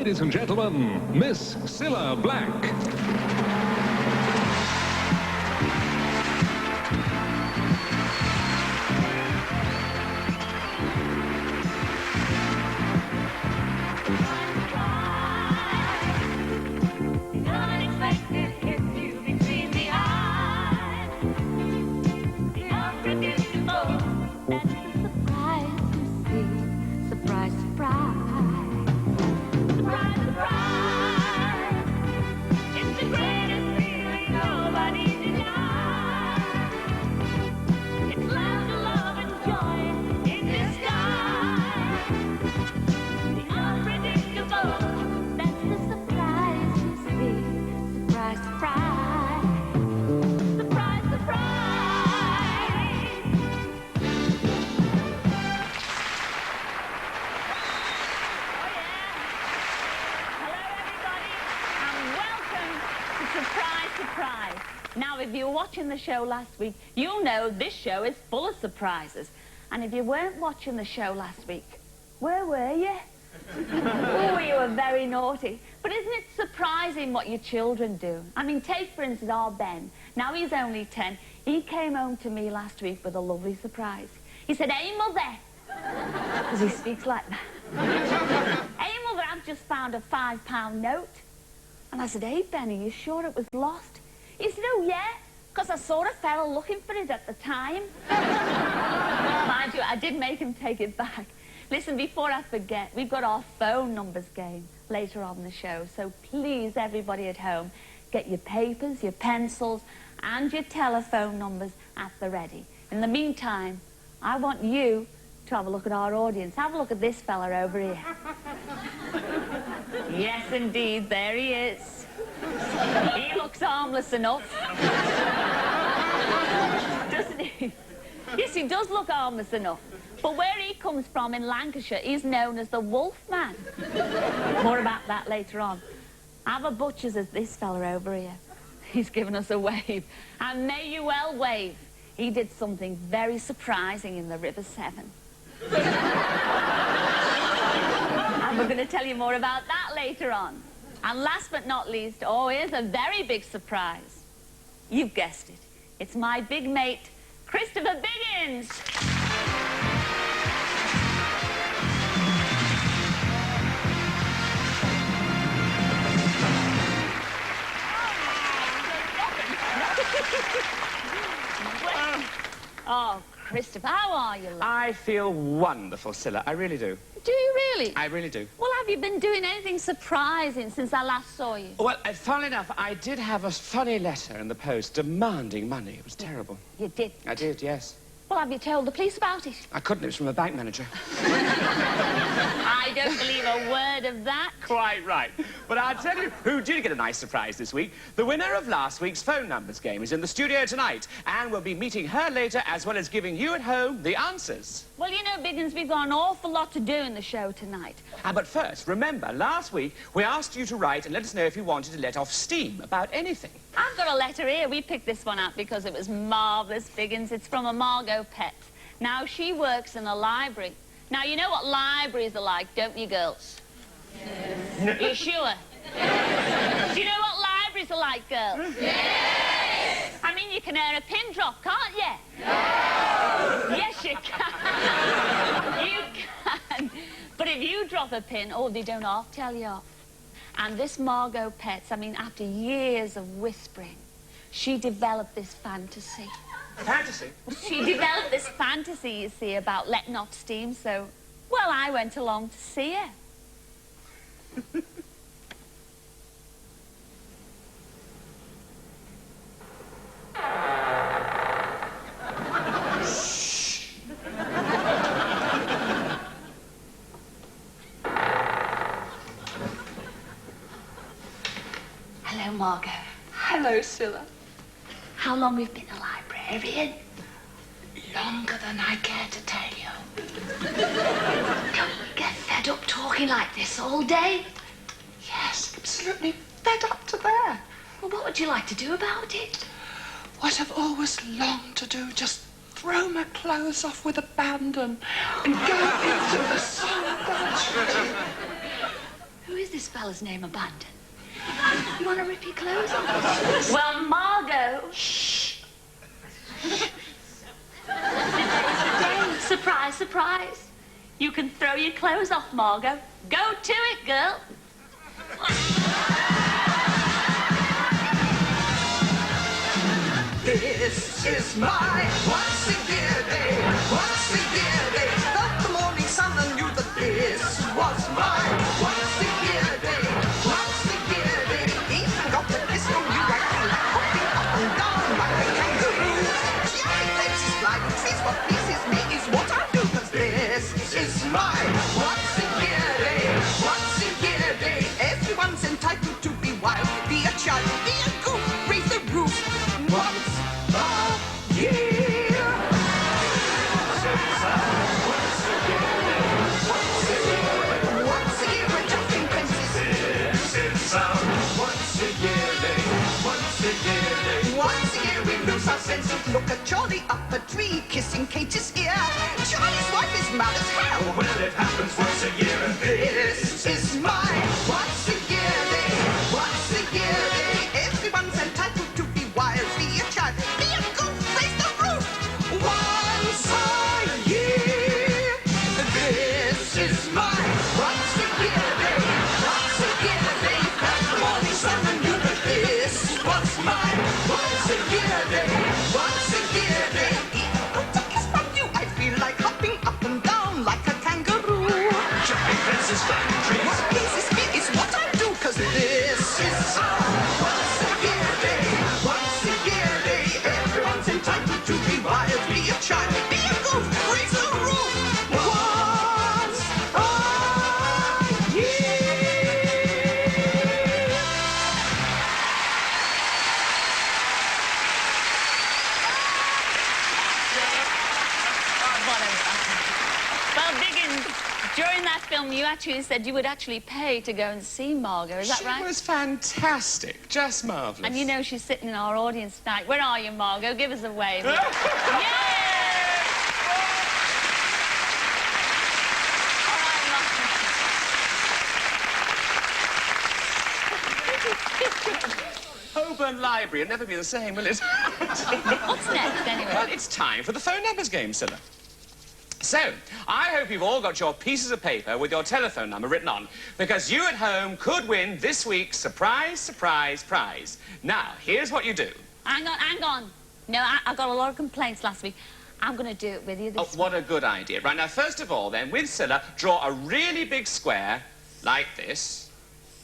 Ladies and gentlemen, Miss Cilla Black. Now, if you were watching the show last week, you'll know this show is full of surprises. And if you weren't watching the show last week, where were you? Oh, you were very naughty. But isn't it surprising what your children do? I mean, take, for instance, our Ben. Now he's only 10. He came home to me last week with a lovely surprise. He said, "Hey, Mother," because he speaks like that. "Hey, Mother, I've just found a £5 note." And I said, "Hey, Ben, are you sure it was lost?" He said, "Oh, yeah, because I saw a fella looking for it at the time." Mind you, I did make him take it back. Listen, before I forget, we've got our phone numbers game later on in the show, so please, everybody at home, get your papers, your pencils, and your telephone numbers at the ready. In the meantime, I want you to have a look at our audience. Have a look at this fella over here. Yes, indeed, there he is. He looks harmless enough. Doesn't he? Yes, he does look harmless enough. But where he comes from in Lancashire, he's known as the Wolfman. More about that later on. Have a butcher's as this fella over here. He's given us a wave. And may you well wave. He did something very surprising in the River Severn. And we're going to tell you more about that later on. And last but not least, oh, here's a very big surprise. You've guessed it. It's my big mate, Christopher Biggins. Oh, Christopher, how are you, love? I feel wonderful, Cilla. I really do. Do you really? I really do. Well, have you been doing anything surprising since I last saw you? Well, funnily enough, I did have a funny letter in the post demanding money. It was terrible. You did? I did, yes. Well, have you told the police about it? I couldn't. It was from a bank manager. I don't believe a word of that. Quite right. But I'll tell you who did get a nice surprise this week. The winner of last week's phone numbers game is in the studio tonight, and we'll be meeting her later, as well as giving you at home the answers. Well, you know, Biggins, we've got an awful lot to do in the show tonight. But first, remember, last week we asked you to write and let us know if you wanted to let off steam about anything. I've got a letter here. We picked this one up because it was marvellous, Biggins. It's from a Margot Pett. Now, she works in a library. Now, you know what libraries are like, don't you, girls? Yes. You sure? Yes. Do you know what libraries are like, girls? Yes. I mean, you can hear a pin drop, can't you? No. Yes, you can. You can. But if you drop a pin, oh, they don't half tell you off. And this Margot Pett, I mean, after years of whispering, she developed this fantasy. Fantasy? She developed this fantasy, you see, about letting off steam, so, well, I went along to see her. Hello, Margot. Hello, Cilla. How long we've been a librarian? Longer than I care to tell you. Don't we get fed up talking like this all day? Yes, absolutely fed up to there. Well, what would you like to do about it? What I've always longed to do, just throw my clothes off with abandon and go into the sun. Who is this this fella's name, Abandon? You want to rip your clothes off? Well, Margot... Shh. Today, surprise, surprise. You can throw your clothes off, Margot. Go to it, girl. This is my once-a-year day, once-a-year day. Felt the morning sun and knew that this was my once-a-year day, once-a-year day. Even got the kiss from you, I feel like hopping up and down like a kangaroo. Cherry faces flying trees, what pleases me is what I do, 'cause this is my once-a-year day, once-a-year day. Everyone's entitled to be wild, be a child, be a goof, raise the roof. Once a year. Once a year we're jumping fences. This is our once a year day. Once a year day. Once a year we lose our senses. Look at Charlie up a tree, kissing Kate's ear. Charlie's wife is mad as hell. Well, it happens once a year, and this is my once a year day. Once a year day. Everyone's entitled to be wild, be a child, be a goof, raise the roof. Once a year. This is my once a year day. Once a year day. Felt the morning sun and knew that this was my once a year day. Once a year day. Even got a kiss from you, I feel like hopping up and down like a kangaroo. Jumping fences, climbing trees. What pleases me is what I do, 'cause this is our once a year day. Once a year day. Everyone's entitled to be wild, be a child, be a goof, raise the roof. Once a year. Well, Biggins, during that film, you actually said you would actually pay to go and see Margot. Is that She right? was fantastic, just marvellous. And you know she's sitting in our audience tonight. Where are you, Margot? Give us a wave. Yay! All right, Holborn Library, it'll never be the same, will it? What's next, anyway? Well, it's time for the phone numbers game, Cilla. So, I hope you've all got your pieces of paper with your telephone number written on, because you at home could win this week's surprise, surprise, prize. Now, here's what you do. Hang on. No, I got a lot of complaints last week. I'm going to do it with you this Oh, what a good idea. Right, now, first of all, then, with Cilla, draw a really big square, like this.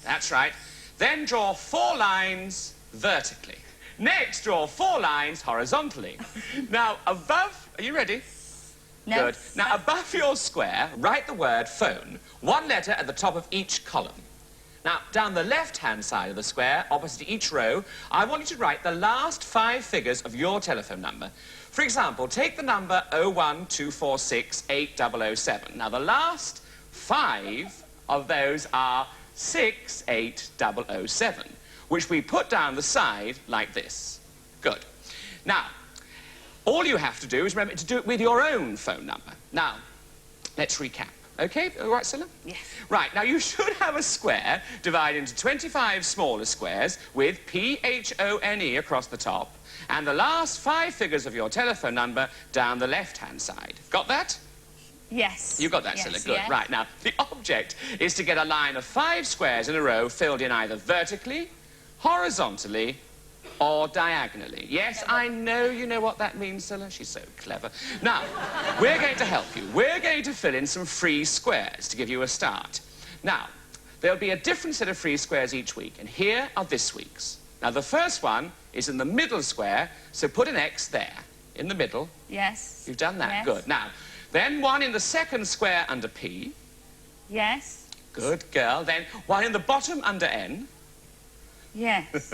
That's right. Then draw 4 lines vertically. Next, draw 4 lines horizontally. Now, above... Are you ready? No. Good. Now, above your square, write the word phone, 1 letter at the top of each column. Now, down the left-hand side of the square, opposite each row, I want you to write the last 5 figures of your telephone number. For example, take the number 012468007. Now, the last 5 of those are 68007, which we put down the side like this. Good. Now, all you have to do is remember to do it with your own phone number. Now, let's recap. OK? All right, Cilla? Yes. Right, now you should have a square divided into 25 smaller squares with P-H-O-N-E across the top and the last 5 figures of your telephone number down the left-hand side. Got that? Yes. You got that, yes, Cilla? Good. yes. Right, now, the object is to get a line of 5 squares in a row filled in either vertically, horizontally, or diagonally. Yes, I know you know what that means, Cilla. She's so clever. Now, we're going to help you. We're going to fill in some free squares to give you a start. Now, there'll be a different set of free squares each week, and here are this week's. Now, the first one is in the middle square, so put an X there, in the middle. Yes. You've done that. Yes. Good. Now, then one in the second square under P. Yes. Good girl. Then one in the bottom under N. Yes.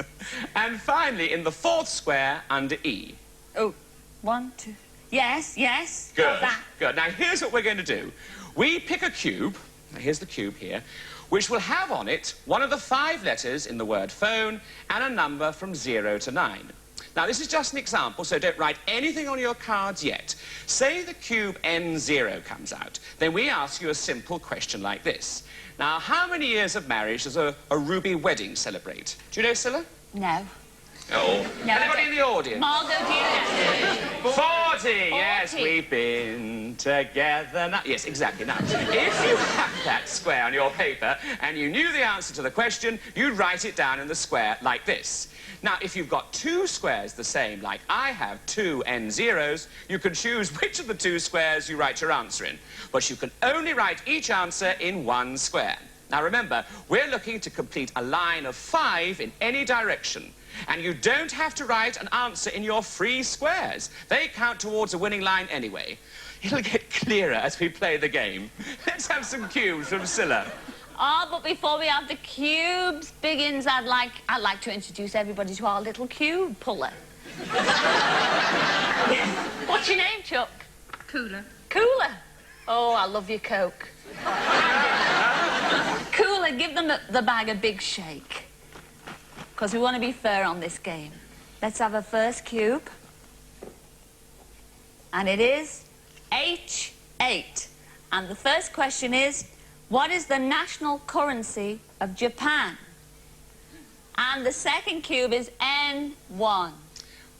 And finally, in the 4th square under E. Oh, 1, 2... Yes, yes. Good, Got that. good. Now, here's what we're going to do. We pick a cube, now here's the cube here, which will have on it one of the 5 letters in the word phone and a number from 0 to 9. Now, this is just an example, so don't write anything on your cards yet. Say the cube N0 comes out. Then we ask you a simple question like this. Now, how many years of marriage does a ruby wedding celebrate? Do you know, Cilla? No. Oh. No, Anybody in the audience? Margot, do you know? 40. Yes, we've been together now. Yes, exactly. Now, if you had that square on your paper and you knew the answer to the question, you'd write it down in the square like this. Now, if you've got two squares the same, like I have two n0s, you can choose which of the two squares you write your answer in. But you can only write each answer in one square. Now, remember, we're looking to complete a line of 5 in any direction. And you don't have to write an answer in your free squares. They count towards a winning line anyway. It'll get clearer as we play the game. Let's have some cubes from Cilla. Oh, but before we have the cubes, Biggins, I'd like to introduce everybody to our little cube puller. What's your name, Chuck? Cooler. Cooler. Oh, I love your Coke. Cooler, give them the bag a big shake. Because we want to be fair on this game. Let's have a first cube. And it is H8. And the first question is, what is the national currency of Japan? And the second cube is N1.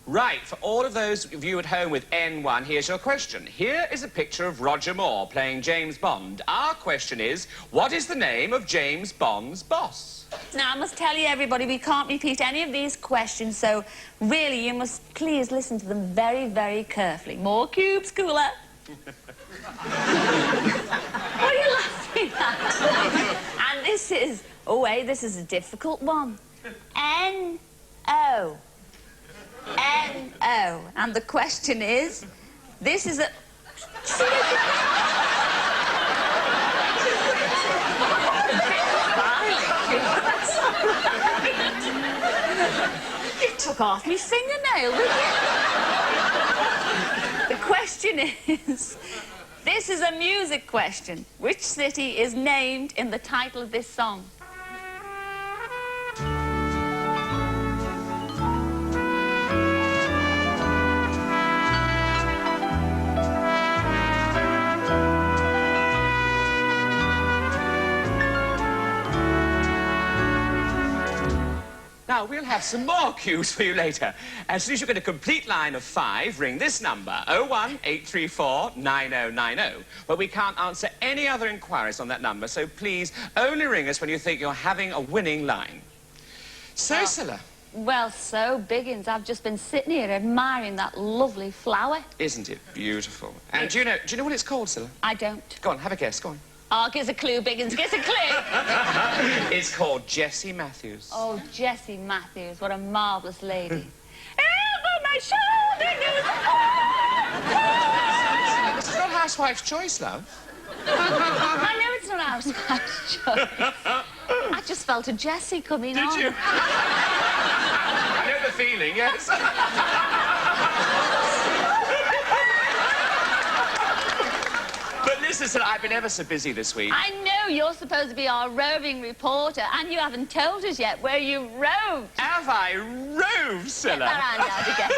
Right, for all of those of you at home with N1, here's your question. Here is a picture of Roger Moore playing James Bond. Our question is, what is the name of James Bond's boss? Now, I must tell you, everybody, we can't repeat any of these questions, so really, you must please listen to them very, very carefully. More cubes, Cooler. What are you laughing at? And this is, oh, wait, this is a difficult one. N-O. N-O. And the question is, this is a... You took off me fingernail, didn't you? The question is, this is a music question. Which city is named in the title of this song? Now, we'll have some more cues for you later. As soon as you get a complete line of 5, ring this number, 018349090. But we can't answer any other inquiries on that number, so please only ring us when you think you're having a winning line. So, Cilla. Well, so, Biggins, I've just been sitting here admiring that lovely flower. Isn't it beautiful? And do you know what it's called, Cilla? I don't. Go on, have a guess, go on. Oh, give us a clue, Biggins, give us a clue. It's called Jessie Matthews. Oh, Jessie Matthews, what a marvellous lady. Over my shoulder goes... This is not Housewife's Choice, love. I know it's not Housewife's Choice. I just felt a Jessie coming on. Did you? I know the feeling, yes. Listen, I've been ever so busy this week. I know you're supposed to be our roving reporter, and you haven't told us yet where you roved. Have I roved, Cilla? Get that hand out again.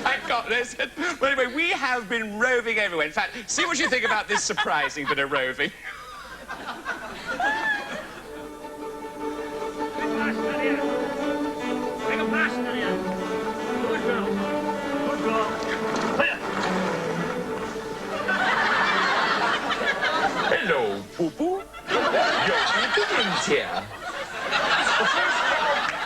Thank God, listen. Well, anyway, we have been roving everywhere. In fact, see what you think about this surprising bit of roving. Hello, Poo-Poo. Yogi Biggins here.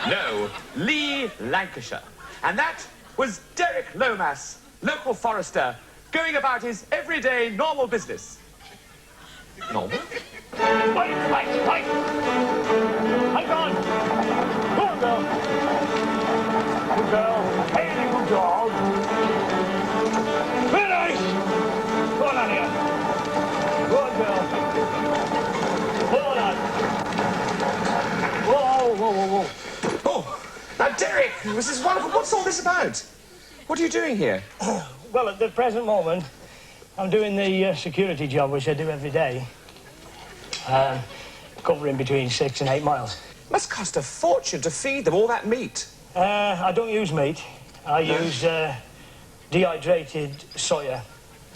No, Lee, Lancashire. And that was Derek Lomas, local forester, going about his everyday normal business. Normal? Wait! Hang on! Go on, girl. Good girl. Hey, good dog. Very nice. Go on, here. Good girl. Hold on. Whoa. Oh, now, Derek, this is wonderful. What's all this about? What are you doing here? Well, at the present moment, I'm doing the security job, which I do every day. Covering between 6 and 8 miles. Must cost a fortune to feed them all that meat. I don't use meat. I use dehydrated soya.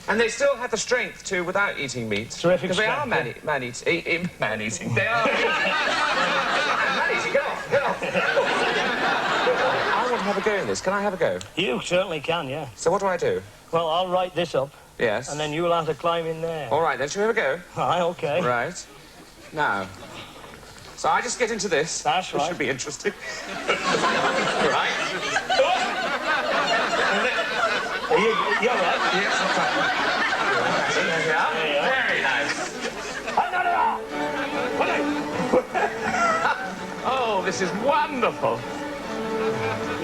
And they still had the strength to, without eating meat. Terrific Because they are strength, man-eating. Man-eating. They are... Man-eating, get off, get off. I want to have a go in this. Can I have a go? You certainly can, yeah. So what do I do? Well, I'll write this up. Yes. And then you'll have to climb in there. All right, then, shall we have a go? Aye, OK. Right. Now. So I just get into this. That's right. Which should be interesting. Right. You're right. Yes, that's right. There we are. Very nice. Oh, this is wonderful.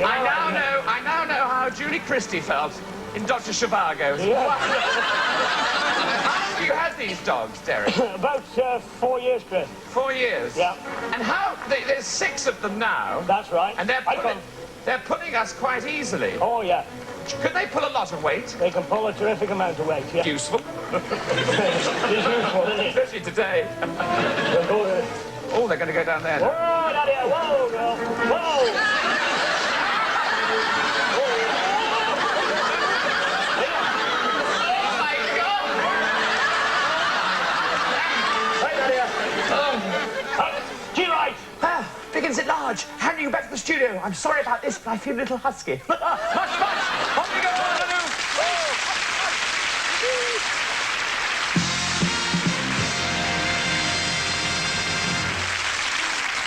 I now know how Julie Christie felt in Dr. Zhivago. Yeah. How long have you had these dogs, Derek? About 4 years, Chris. 4 years? Yeah. And how... There's 6 of them now. That's right. And they're pulling us quite easily. Oh, yeah. Could they pull a lot of weight? They can pull a terrific amount of weight, yeah. Useful. It's useful, isn't it? Especially today. Oh, they're going to go down there now. Whoa, Nadia, whoa, girl. Whoa! Biggins at large, handing you back to the studio. I'm sorry about this, but I feel a little husky. Much, much! Off we go, Waterloo!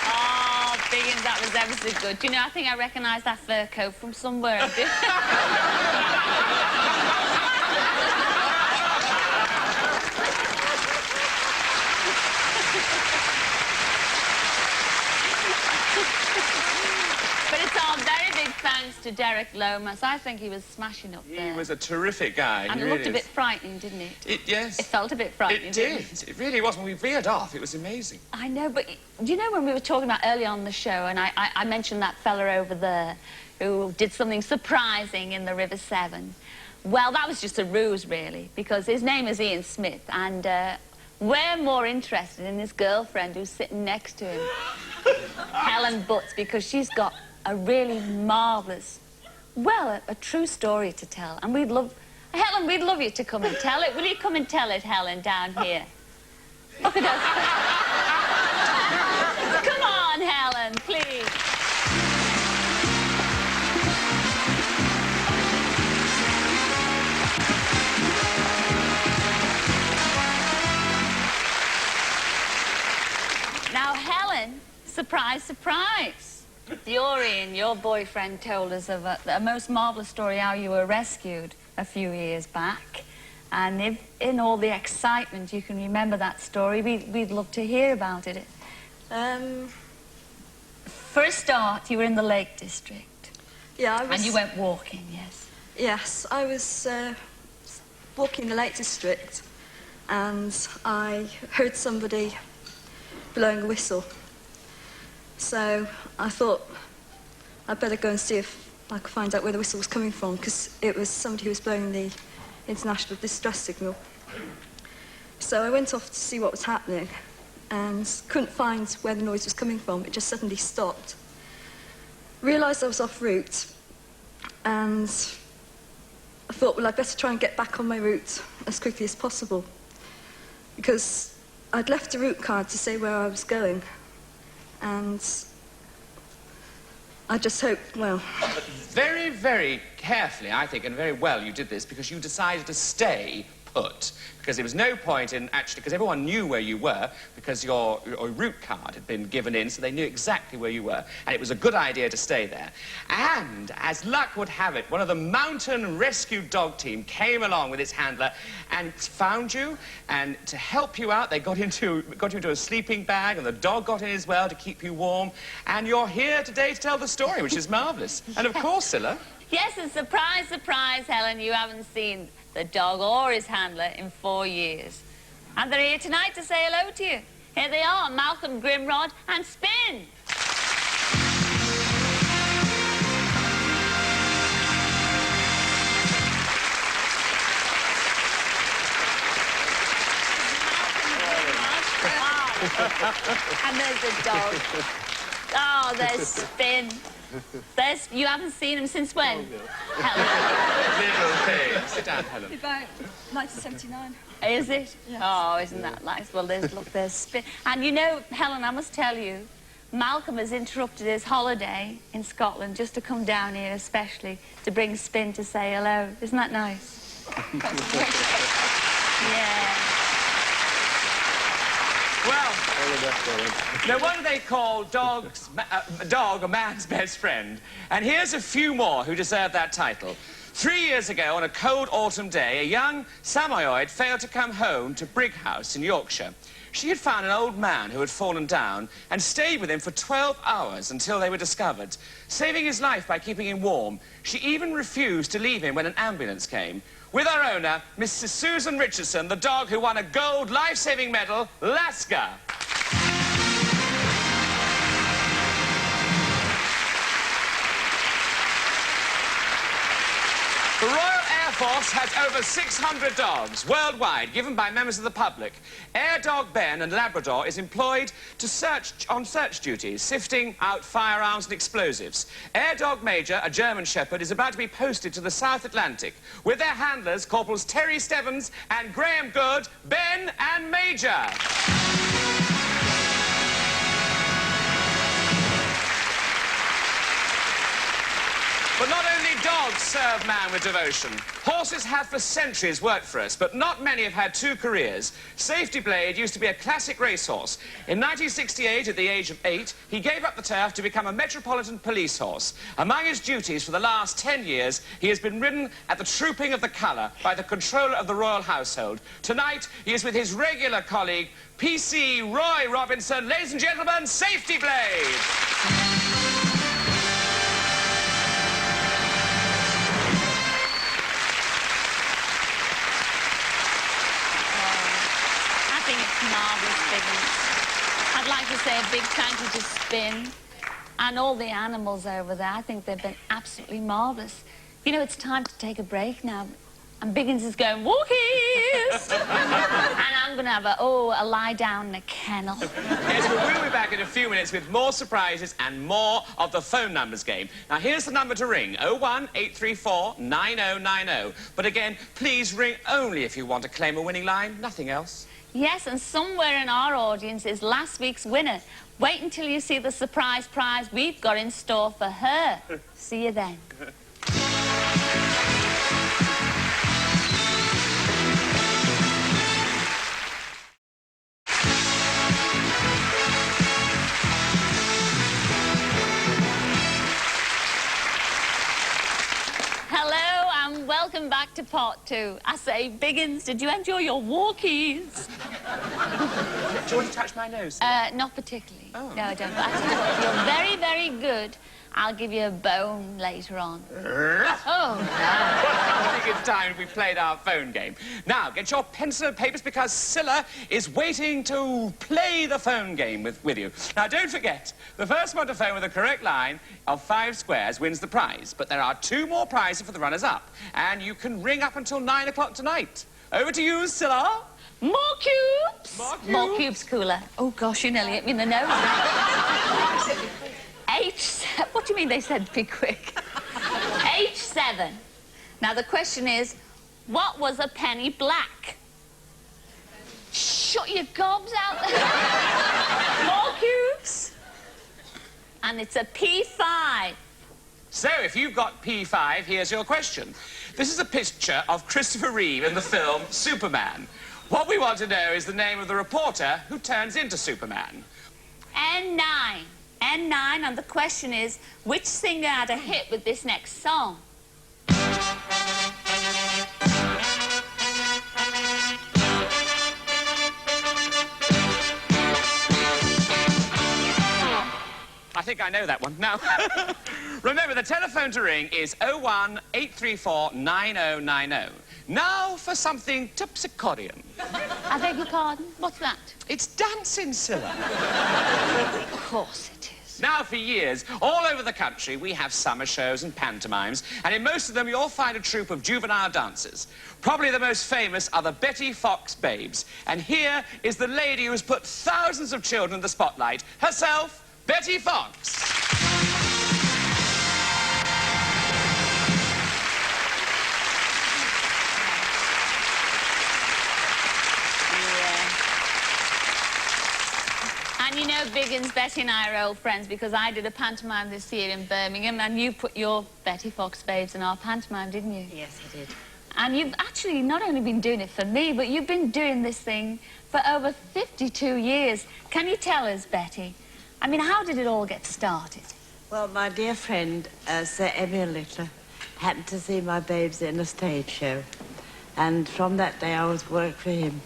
Oh, Biggins, that was ever so good. Do you know, I think I recognise that fur coat from somewhere. I do. But it's all very big thanks to Derek Lomas. I think he was smashing up there. He was a terrific guy. And it looked a bit frightening, didn't it? Yes. It felt a bit frightening, It didn't did. it? It really was. When we veered off, it was amazing. I know, but do you know when we were talking about earlier on the show and I mentioned that fella over there who did something surprising in the River Severn? Well, that was just a ruse, really, because his name is Ian Smith, and we're more interested in his girlfriend who's sitting next to him, Helen Butts, because she's got a really marvellous, well, a true story to tell. And we'd love... Helen, we'd love you to come and tell it. Will you come and tell it, Helen, down here? Look at us. Come on, Helen, please. Now, Helen, surprise, surprise. Ian, your boyfriend, told us of a most marvellous story how you were rescued a few years back. And if in all the excitement you can remember that story, we'd love to hear about it. For a start, you were in the Lake District. Yeah, I was... And you went walking, yes? Yes, I was walking in the Lake District and I heard somebody blowing a whistle. So I thought I'd better go and see if I could find out where the whistle was coming from, because it was somebody who was blowing the international distress signal. So I went off to see what was happening and couldn't find where the noise was coming from. It just suddenly stopped. Realised I was off route and I thought, well, I'd better try and get back on my route as quickly as possible, because I'd left a route card to say where I was going. And I just hoped, well... Very, very carefully, I think, and very well you did this, because you decided to stay put. Because there was no point in actually... Because everyone knew where you were, because your route card had been given in, so they knew exactly where you were. And it was a good idea to stay there. And, as luck would have it, one of the mountain rescue dog team came along with its handler and found you. And to help you out, they got you into a sleeping bag, and the dog got in as well to keep you warm. And you're here today to tell the story, which is marvellous. And, of course, Cilla... Yes, and surprise, surprise, Helen, you haven't seen the dog or his handler in 4 years. And they're here tonight to say hello to you. Here they are, Malcolm, Grimrod and Spin. And there's the dog. Oh, there's Spin. You haven't seen him since when? Helen. Little thing. Sit down, Helen. About 1979. Is it? Yes. Oh, isn't that nice? Well, there's Spin. And you know, Helen, I must tell you, Malcolm has interrupted his holiday in Scotland just to come down here especially to bring Spin to say hello. Isn't that nice? Yeah. Well, no wonder they call dog a man's best friend. And here's a few more who deserve that title. 3 years ago, on a cold autumn day, a young Samoyed failed to come home to Brighouse in Yorkshire. She had found an old man who had fallen down and stayed with him for 12 hours until they were discovered, saving his life by keeping him warm. She even refused to leave him when an ambulance came. With our owner, Mrs. Susan Richardson, the dog who won a gold life-saving medal, Lasker. The Royal Air Force has over 600 dogs worldwide, given by members of the public. Air Dog Ben and Labrador is employed on search duties, sifting out firearms and explosives. Air Dog Major, a German Shepherd, is about to be posted to the South Atlantic with their handlers, Corporals Terry Stebbins and Graham Good, Ben and Major. But not only dogs serve man with devotion. Horses have for centuries worked for us, but not many have had two careers. Safety Blade used to be a classic racehorse. In 1968, at the age of 8, he gave up the turf to become a metropolitan police horse. Among his duties for the last 10 years, he has been ridden at the Trooping of the Colour by the controller of the royal household. Tonight, he is with his regular colleague, PC Roy Robinson. Ladies and gentlemen, Safety Blade. Marvellous, Biggins. I'd like to say a big thank you to Spin and all the animals over there. I think they've been absolutely marvellous. You know, it's time to take a break now. And Biggins is going, walkies! And I'm going to have a lie down in a kennel. Yes, but we'll be back in a few minutes with more surprises and more of the phone numbers game. Now, here's the number to ring, 01834-9090. But again, please ring only if you want to claim a winning line, nothing else. Yes, and somewhere in our audience is last week's winner. Wait until you see the surprise prize we've got in store for her. See you then. Welcome back to part 2. I say, Biggins, did you enjoy your walkies? Do you want to touch my nose? Not particularly. Oh. No, I don't. But I tell you what, you're very, very good. I'll give you a bone later on. Oh, no. I think it's time we played our phone game. Now, get your pencil and papers because Cilla is waiting to play the phone game with you. Now, don't forget, the first one to phone with the correct line of 5 squares wins the prize. But there are 2 more prizes for the runners-up. And you can ring up until 9 o'clock tonight. Over to you, Cilla. More cubes. More cubes. More cubes cooler. Oh, gosh, you nearly hit me in the nose. What do you mean they said be quick? H7. Now, the question is, what was a penny black? Shut your gobs out there. More cubes. And it's a P5. So, if you've got P5, here's your question. This is a picture of Christopher Reeve in the film Superman. What we want to know is the name of the reporter who turns into Superman. N9. N9, and the question is, which singer had a hit with this next song? I think I know that one. Now, remember, the telephone to ring is 01834-9090. Now for something terpsichorean. I beg your pardon? What's that? It's dancing, Cilla. Of course it is. Now, for years, all over the country, we have summer shows and pantomimes, and in most of them, you'll find a troupe of juvenile dancers. Probably the most famous are the Betty Fox Babes. And here is the lady who's put thousands of children in the spotlight, herself, Betty Fox. And you know, Biggins, Betty and I are old friends because I did a pantomime this year in Birmingham and you put your Betty Fox babes in our pantomime, didn't you? Yes, I did. And you've actually not only been doing it for me, but you've been doing this thing for over 52 years. Can you tell us, Betty? I mean, how did it all get started? Well, my dear friend, Sir Emil Littler, happened to see my babes in a stage show. And from that day, I was worked for him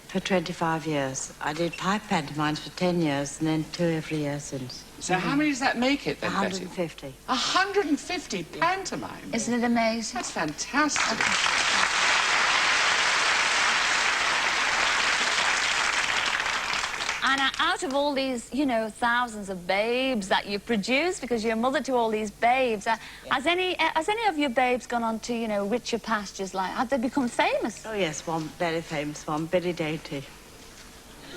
for 25 years. I did 5 pantomimes for 10 years and then 2 every year since. So how many does that make it then, 150. Betty? 150 pantomimes? Isn't it amazing? That's fantastic. And out of all these, you know, thousands of babes that you produce, because you're a mother to all these babes, has any of your babes gone on to, you know, richer pastures? Like, have they become famous? Oh, yes, one very famous one, Billy Dainty.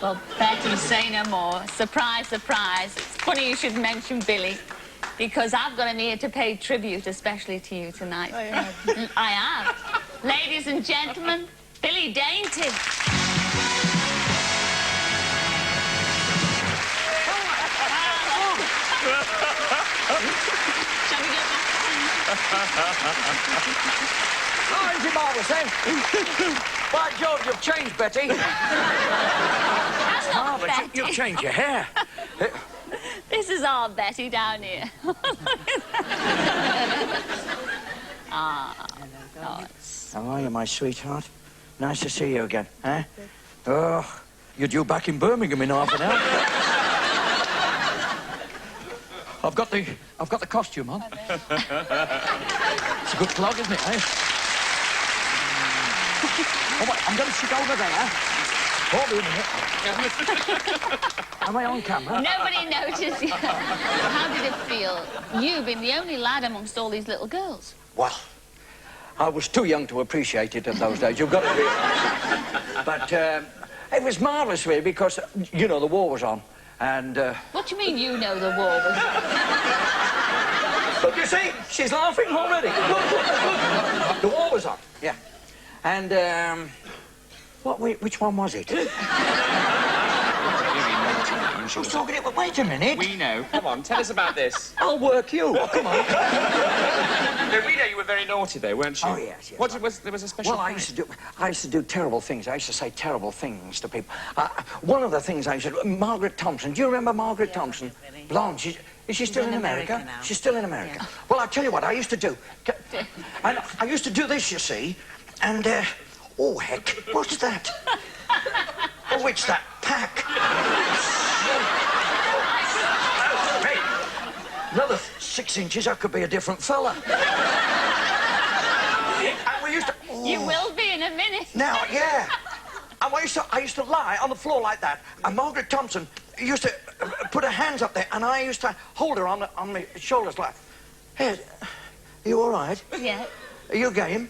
Well, Betty, say no more. Surprise, surprise. It's funny you should mention Billy, because I've got him here to pay tribute, especially to you tonight. Oh, yeah. I have. Ladies and gentlemen, Billy Dainty. Shall we get back? Oh, isn't it marvellous, then? By George, you've changed, Betty. That's not Marvellous. Betty. You've changed your hair. This is our Betty down here. How are you, my sweetheart? Nice to see you again, eh? Oh, you're due back in Birmingham in half an hour. I've got the costume on. It's a good clog, isn't it, eh? Oh, wait, I'm going to sit over there. Hold on a minute. Am I on camera? Nobody noticed you. How did it feel? You being the only lad amongst all these little girls. Well, I was too young to appreciate it in those days. You've got to realise. But it was marvellous, really, because, you know, the war was on. And, What do you mean you know the war was... Look, you see, she's laughing already. Look. The war was on, yeah. And, which one was it? I was talking about... Wait a minute. We know. Come on, tell us about this. I'll work you. Come on. No, we know you were very naughty, though, weren't you? Oh, yes. What was there was a special? Well, I used to do terrible things. I used to say terrible things to people. One of the things I used to do, Margaret Thompson. Do you remember Margaret Thompson? Really. Blonde. Is she still in America? Now. She's still in America. Yeah. Well, I'll tell you what I used to do. And I used to do this, you see, and, oh, heck, what's that? Oh, it's that pack. Hey, another 6 inches, I could be a different fella. And we used to... You will be in a minute. Now, yeah. And I used to lie on the floor like that, and Margaret Thompson used to put her hands up there, and I used to hold her on my shoulders like, hey, are you all right? Yeah. Are you game?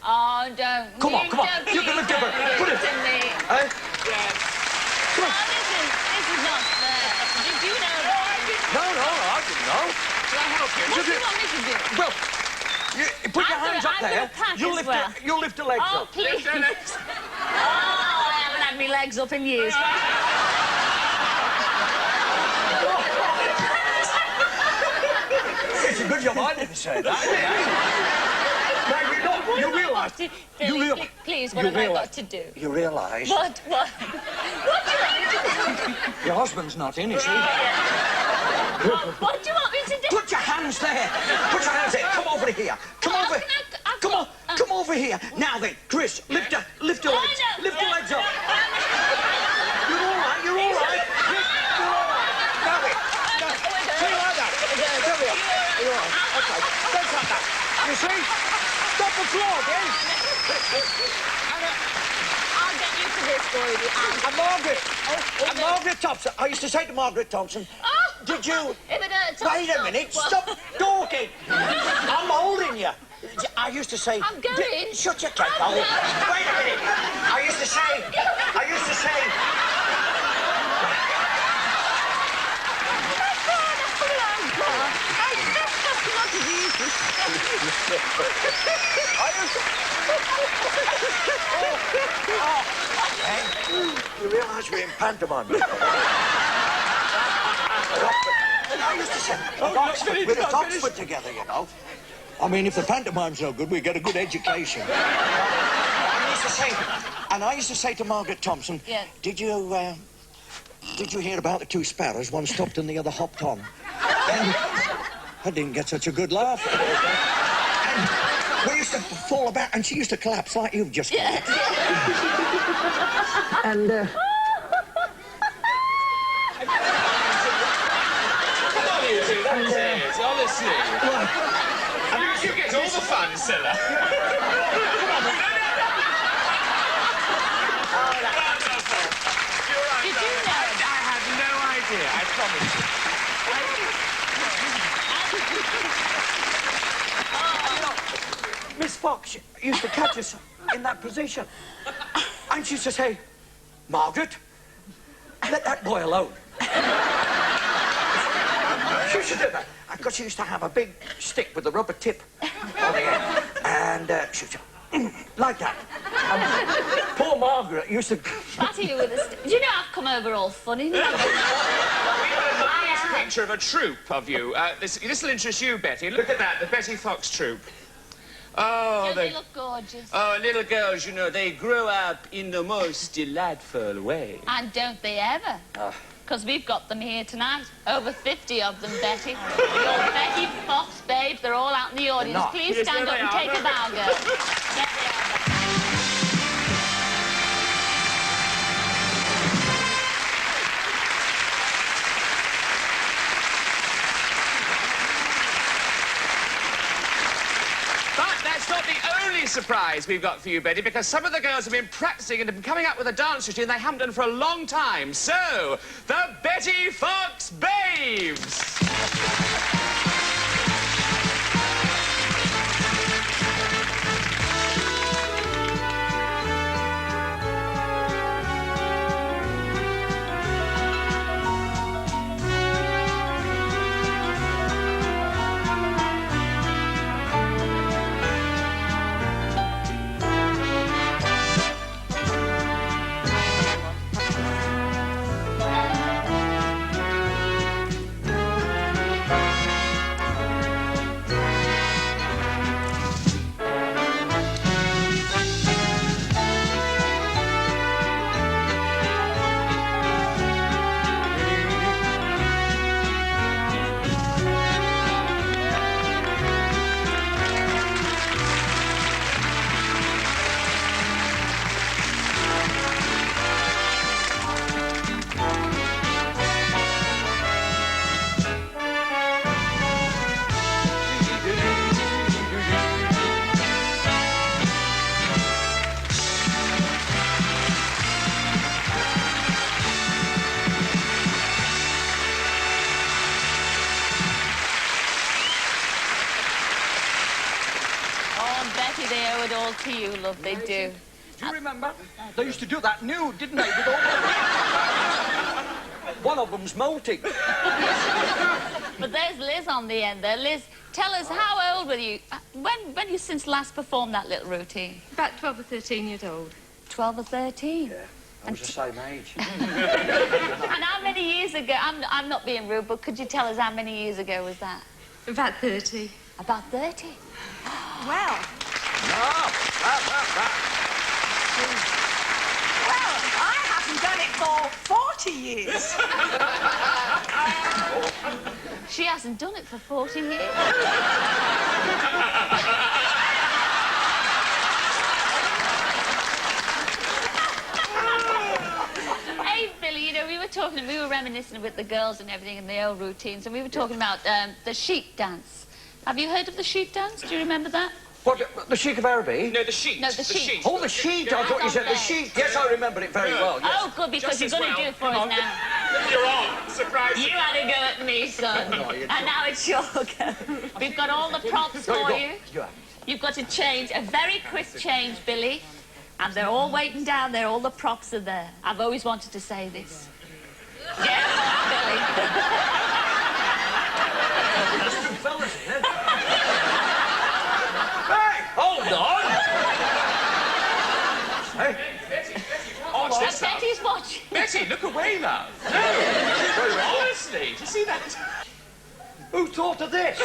Oh, don't. Come on. You're going to give her... Put it... to me. Eh? Yes. Come on. Oh, this is not fair. Did you know that? No, I didn't know. Shall I help you? What do you want me to do? Well, you put your hands up I've got there. a pack as well. You lift your legs Oh, up. please. Oh, I haven't had my legs up in years. It's a good job I didn't say that. Now, you realise... Please, what have I got to do? You realise... What? What do you want me to do? Your husband's not in, is he? What do you want me to do? Put your hands there. Put your hands there. Come over here. Come over. Come on. Come over here. Now then, Chris, lift your legs. Lift your legs up. You're all right. You're all right. Chris, you're all right. Now then. See like that. There we are. You're all right. Okay. Don't like that. You see? Stop the floor again. I'll get used to this for you. And Margaret Thompson. I used to say to Margaret Thompson, did you... If it hurts, Wait a minute. Stop talking. I'm holding you. I used to say... I'm going. Shut your cake hole. Wait a minute. I used to say... You realise we're in pantomime? I used to say, we're at Oxford together, you know. I mean, if the pantomime's no good, we get a good education. I used to say to Margaret Thompson, yes. Did you hear about the two sparrows? One stopped and the other hopped on. I didn't get such a good laugh. And we used to fall about, and she used to collapse like you've just collapsed. And, Come on, you two, that's it, honestly. You get all the fun, Cilla. Did you know? I had no idea, I promise you. Miss Fox used to catch us in that position. And she used to say, Margaret, let that boy alone. She used to do that. Because she used to have a big stick with a rubber tip on the end. And she used to, like that. And poor Margaret used to... Batter you with a stick. Do you know I've come over all funny now? We have a nice picture of a troupe of you. This will interest you, Betty. Look at that, the Betty Fox troupe. Oh, Don't they look gorgeous? Oh, little girls, you know, they grow up in the most delightful way. And don't they ever? Because we've got them here tonight. Over 50 of them, Betty. Your Betty Fox babes, they're all out in the audience. Please stand up and take a bow, girl. There they are. That's not the only surprise we've got for you, Betty, because some of the girls have been practicing and have been coming up with a dance routine they haven't done for a long time. So, the Betty Fox Babes! They owe it all to you, love, they do. Do you remember? They used to do that nude, didn't they? With all one of them's molting. But there's Liz on the end there. Liz, tell us, how old were you? When you since last performed that little routine? About 12 or 13 years old. 12 or 13? Yeah, I was the same age. And how many years ago, I'm not being rude, but could you tell us how many years ago was that? About 30. About 30? Well. No. Well, I haven't done it for 40 years. She hasn't done it for 40 years. Hey, Billy, you know, we were reminiscing with the girls and everything and the old routines, and we were talking about the sheep dance. Have you heard of the sheep dance? Do you remember that? What, the Sheik of Araby? No, the sheet. No, the sheet. Oh, the sheet! I thought you said the sheet. Yes, I remember it very well, yes. Oh, good, because you're going to do it for us now. You're on. Surprise. You had a go at me, son. And now it's your go. We've got all the props for you. You've got to change, a very crisp change, Billy. And they're all waiting down there, all the props are there. I've always wanted to say this. Yeah, Billy. There's two fellas in there. way, love. No. Honestly, do you see that? Who thought of this?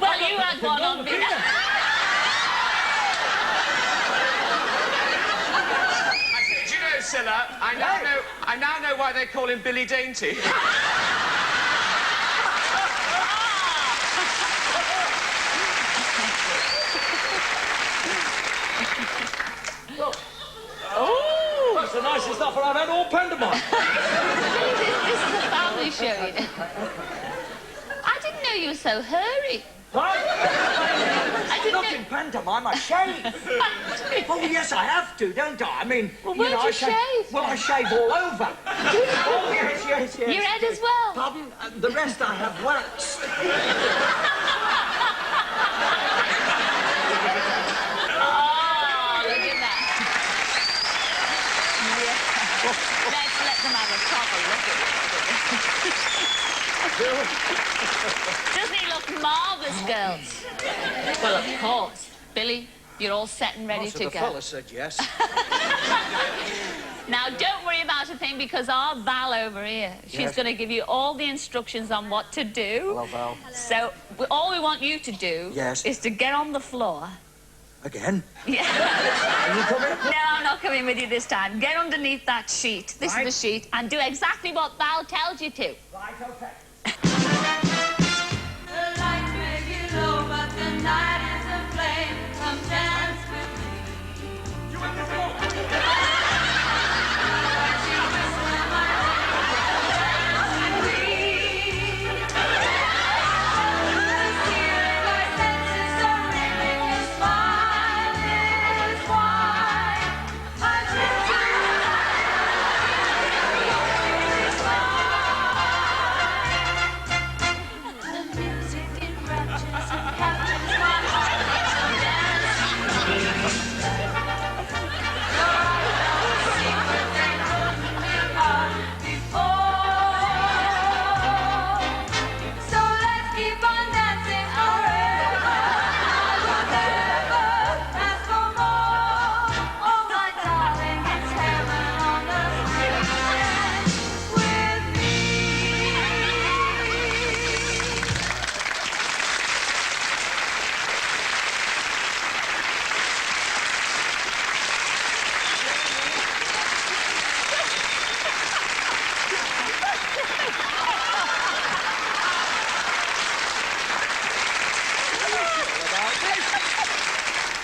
Well, you had one on me. Do you know, Cilla, I now know why they call him Billy Dainty. Oh, that's the nicest stuff I've had all pantomime. This is a family show, you know. I didn't know you were so hairy. I didn't not know- in pantomime, I shave. Oh, yes, I have to, don't I? I mean, Well, where'd I you shave? Well, I shave all over. Oh, yes. Your head as well. Pardon? The rest I have waxed. Oh, look at that. Yeah. Let's let them have a proper look at it. Doesn't he look marvellous, girls? Well, of course. Billy, you're all set and ready to The go. fella said yes. Now, don't worry about a thing, because our Val over here, she's Yes. going to give you all the instructions on what to do. Hello, Val. So, all we want you to do Yes. is to get on the floor. Again? Yeah. Are you coming? No, I'm not coming with you this time. Get underneath that sheet. This Right. is the sheet. And do exactly what Val tells you to. Right, okay. The lights may be low, but the night is aflame. Come dance with me. You want to go?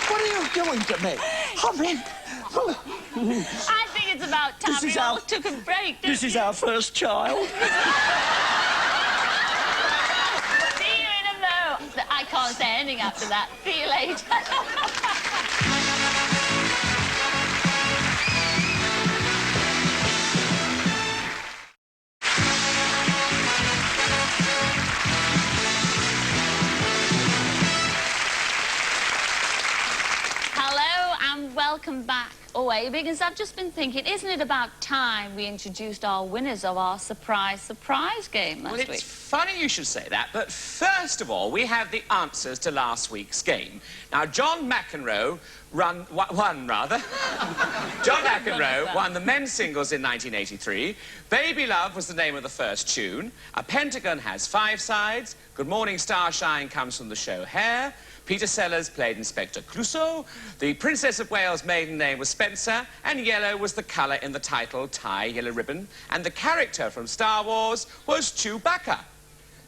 What are you doing to me? I mean, I think it's about time This is we all our- took a break. this is our first child. See you in a mo. I can't say anything after that. See you later. Hello and welcome back. Away, because I've just been thinking, isn't it about time we introduced our winners of our surprise game last Well, it's week? funny you should say that, but first of all, we have the answers to last week's game. Now, John McEnroe won the men's singles in 1983. Baby Love was the name of the first tune. A pentagon has 5 sides. Good Morning Starshine comes from the show Hair. Peter Sellers played Inspector Clouseau. The Princess of Wales' maiden name was Spencer, and yellow was the colour in the title, Tie, Yellow Ribbon. And the character from Star Wars was Chewbacca.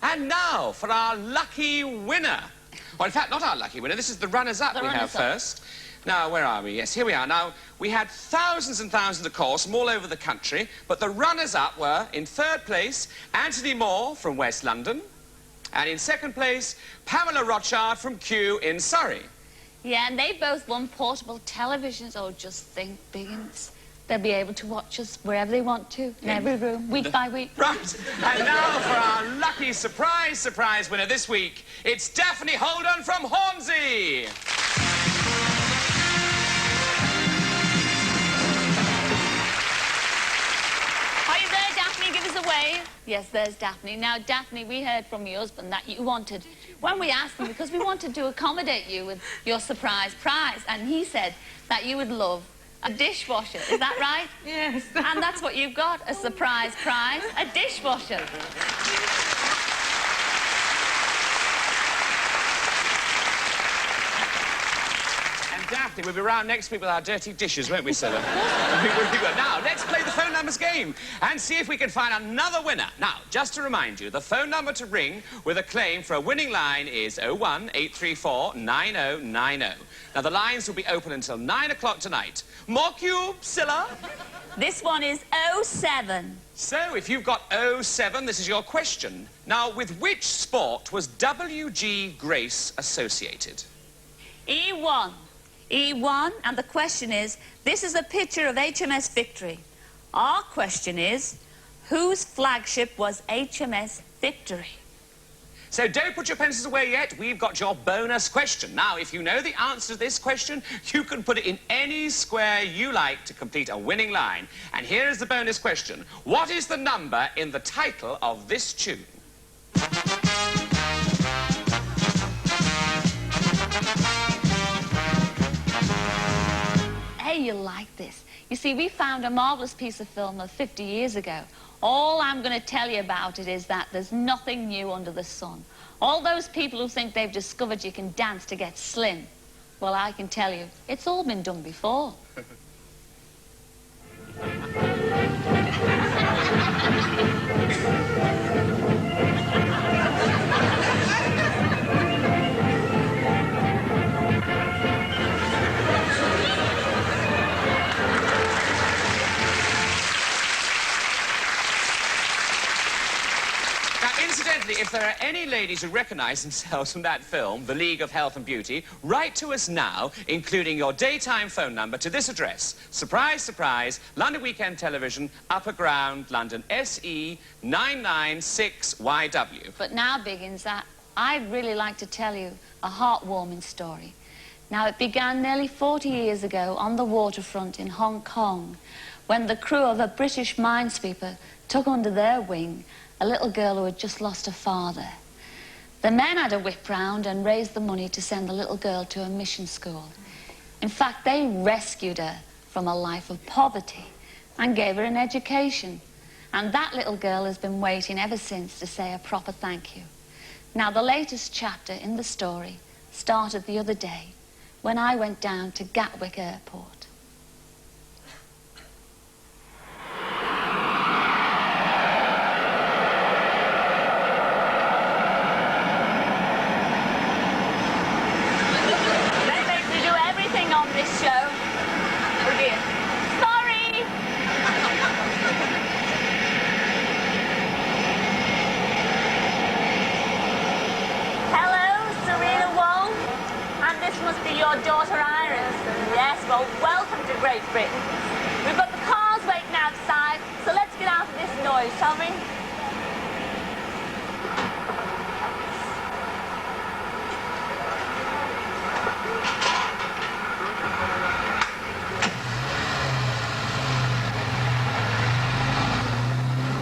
And now for our lucky winner. Well, in fact, not our lucky winner. This is the runners-up we have first. Now, where are we? Yes, here we are. Now, we had thousands and thousands of calls from all over the country, but the runners-up were, in 3rd place, Anthony Moore from West London, and in 2nd place, Pamela Rochard from Kew in Surrey. Yeah, and they both won portable televisions. Oh, just think, Biggins. They'll be able to watch us wherever they want to, in every room, week by week. Right, and now for our lucky surprise winner this week, it's Daphne Holden from Hornsey. Are you there, Daphne? Give us a wave. Yes, there's Daphne. Now, Daphne, we heard from your husband that you wanted, when we asked him, because we wanted to accommodate you with your surprise prize, and he said that you would love A dishwasher, is that right? Yes. And that's what you've got, a surprise prize, a dishwasher. And Daphne, we'll be round next week with our dirty dishes, won't we, Cilla? Now, let's play the phone numbers game and see if we can find another winner. Now, just to remind you, the phone number to ring with a claim for a winning line is 018349090. Now, the lines will be open until 9 o'clock tonight. More cubes, Cilla? This one is 07. So, if you've got 07, this is your question. Now, with which sport was W.G. Grace associated? E1. E1, and the question is, this is a picture of HMS Victory. Our question is, whose flagship was HMS Victory? So don't put your pencils away yet. We've got your bonus question. Now, if you know the answer to this question, you can put it in any square you like to complete a winning line. And here is the bonus question. What is the number in the title of this tune? Hey, you'll like this. You see, we found a marvellous piece of film of 50 years ago. All I'm going to tell you about it is that there's nothing new under the sun. All those people who think they've discovered you can dance to get slim, well, I can tell you, it's all been done before. Incidentally, if there are any ladies who recognise themselves from that film, The League of Health and Beauty, write to us now, including your daytime phone number to this address. Surprise, surprise, London Weekend Television, Upper Ground, London SE 996YW. But now, Biggins, I'd really like to tell you a heartwarming story. Now, it began nearly 40 years ago on the waterfront in Hong Kong, when the crew of a British minesweeper took under their wing a little girl who had just lost her father. The men had a whip round and raised the money to send the little girl to a mission school. In fact, they rescued her from a life of poverty and gave her an education. And that little girl has been waiting ever since to say a proper thank you. Now, the latest chapter in the story started the other day when I went down to Gatwick Airport. Your daughter Iris. Yes, well, welcome to Great Britain. We've got the cars waiting outside, so let's get out of this noise, shall we?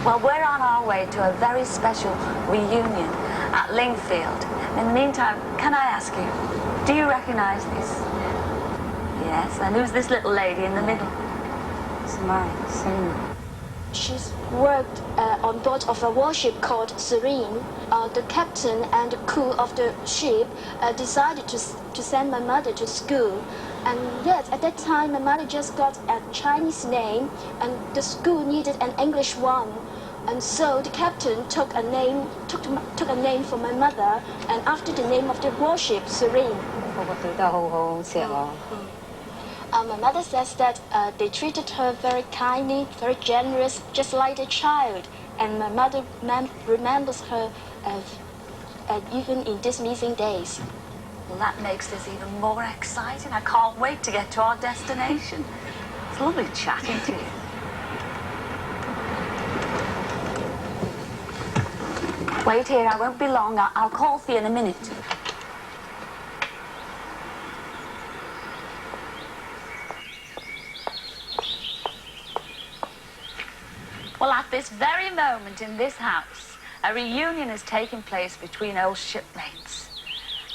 Well, we're on our way to a very special reunion at Lingfield. In the meantime, can I ask you, do you recognise this? Yes, and who's this little lady in the middle? It's my Serene. She's worked on board of a warship called Serene. The captain and the crew of the ship decided to send my mother to school. And yet, at that time, my mother just got a Chinese name, and the school needed an English one. And so the captain took a name for my mother, and after the name of the warship, Serene. My mother says that they treated her very kindly, very generous, just like a child. And my mother remembers her even in these missing days. Well, that makes this even more exciting. I can't wait to get to our destination. It's lovely chatting to you. Wait here, I won't be long. I'll call for you in a minute. Well, at this very moment in this house, a reunion is taking place between old shipmates.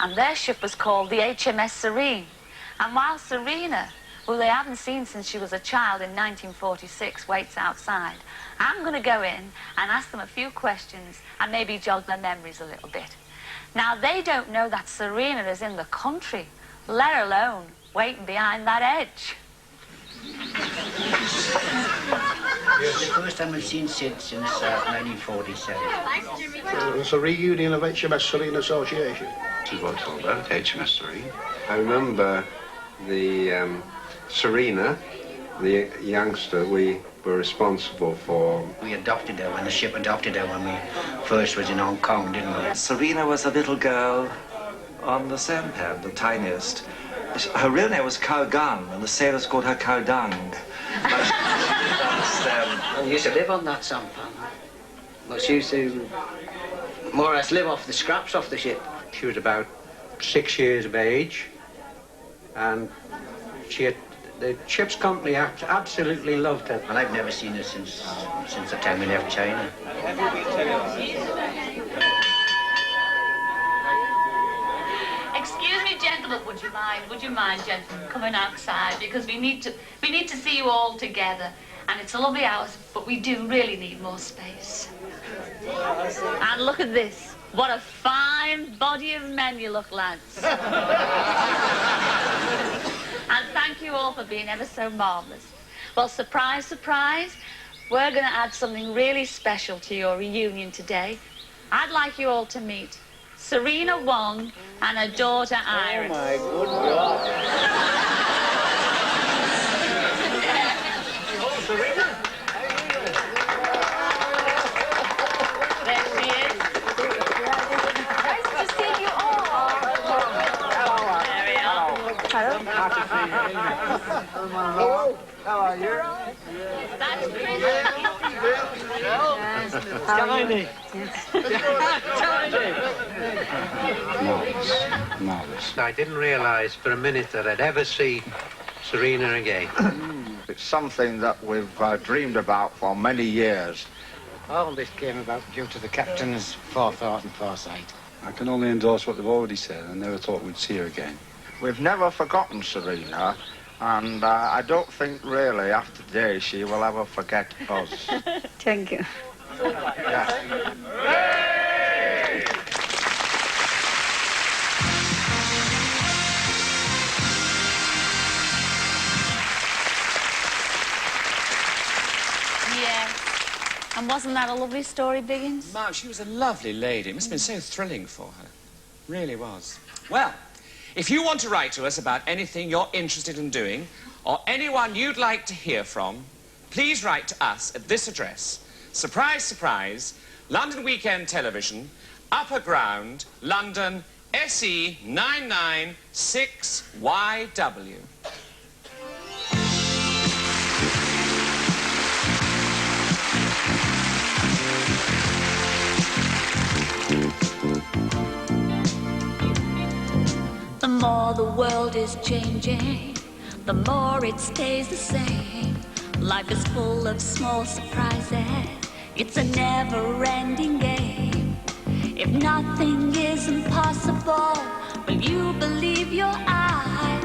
And their ship was called the HMS Serene. And while Serena who they haven't seen since she was a child in 1946, waits outside. I'm going to go in and ask them a few questions and maybe jog their memories a little bit. Now, they don't know that Serena is in the country, let alone waiting behind that edge. It's the first time I've seen Sid since 1947. It's a reunion of HMS Serene Association. This is what's all about, HMS Serene. I remember the Serena, the youngster we were responsible for. We adopted her when the ship adopted her when we first was in Hong Kong, didn't we? Serena was a little girl on the sampan, the tiniest. Her real name was Cow Gun, and the sailors called her Cow Dung. I used to live on that sampan. Well, she used to more or less live off the scraps off the ship. She was about 6 years of age, and the ship's company absolutely loved her. And I've never seen her since the time we left China. Excuse me, gentlemen, would you mind, gentlemen, coming outside, because we need to see you all together, and it's a lovely house, but we do really need more space. And look at this. What a fine body of men you look, lads. And thank you all for being ever so marvellous. Well, surprise, surprise, we're going to add something really special to your reunion today. I'd like you all to meet Serena Wong and her daughter Iris. Oh, my good God. Oh, Serena. There she is. Nice to see you all. There we are. Hello. How are you? That's Tiny. Marvellous. I didn't realise for a minute that I'd ever see Serena again. It's something that we've dreamed about for many years. All this came about due to the captain's forethought and foresight. I can only endorse what they've already said. I never thought we'd see her again. We've never forgotten Serena, and I don't think really after today she will ever forget us. Thank you. Yeah. Yes. And wasn't that a lovely story, Biggins? Ma'am, she was a lovely lady. It must have been so thrilling for her. Really was. Well, if you want to write to us about anything you're interested in doing, or anyone you'd like to hear from, please write to us at this address. Surprise, surprise, London Weekend Television, Upper Ground, London, SE 996YW. The more the world is changing, the more it stays the same. Life is full of small surprises. It's a never-ending game. If nothing is impossible, will you believe your eyes?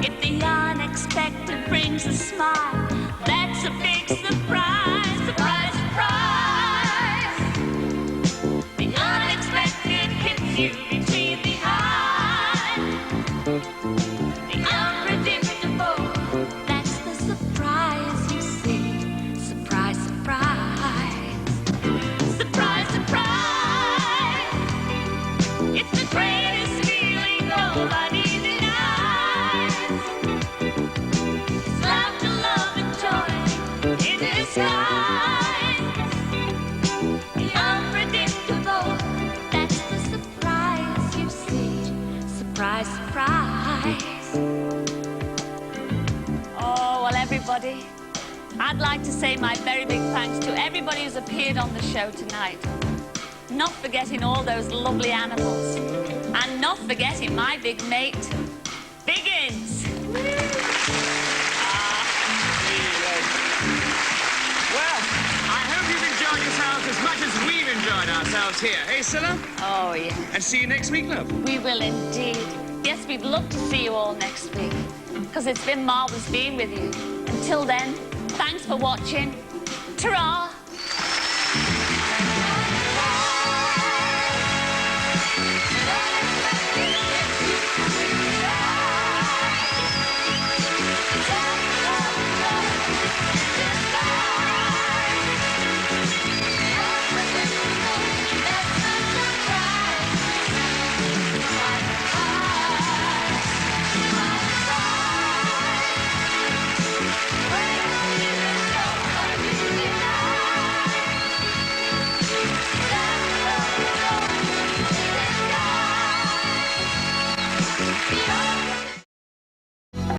If the unexpected brings a smile, that's a big surprise. Surprise, surprise. The unexpected hits you between the eyes. The unpredictable, that's the surprise you see. Surprise, surprise. Surprise, surprise. It's the greatest feeling nobody denies. It's laughter, love, and joy in disguise. The unpredictable, that's the surprise you see. Surprise, surprise. Oh, well, everybody, I'd like to say my very big thanks to everybody who's appeared on the show tonight. Not forgetting all those lovely animals. And not forgetting my big mate, Biggins. Well, I hope you've enjoyed yourselves as much as we've enjoyed ourselves here. Hey, Cilla? Oh, yeah. And see you next week, love. We will indeed. Yes, we'd love to see you all next week. because it's been marvellous being with you. Until then, thanks for watching.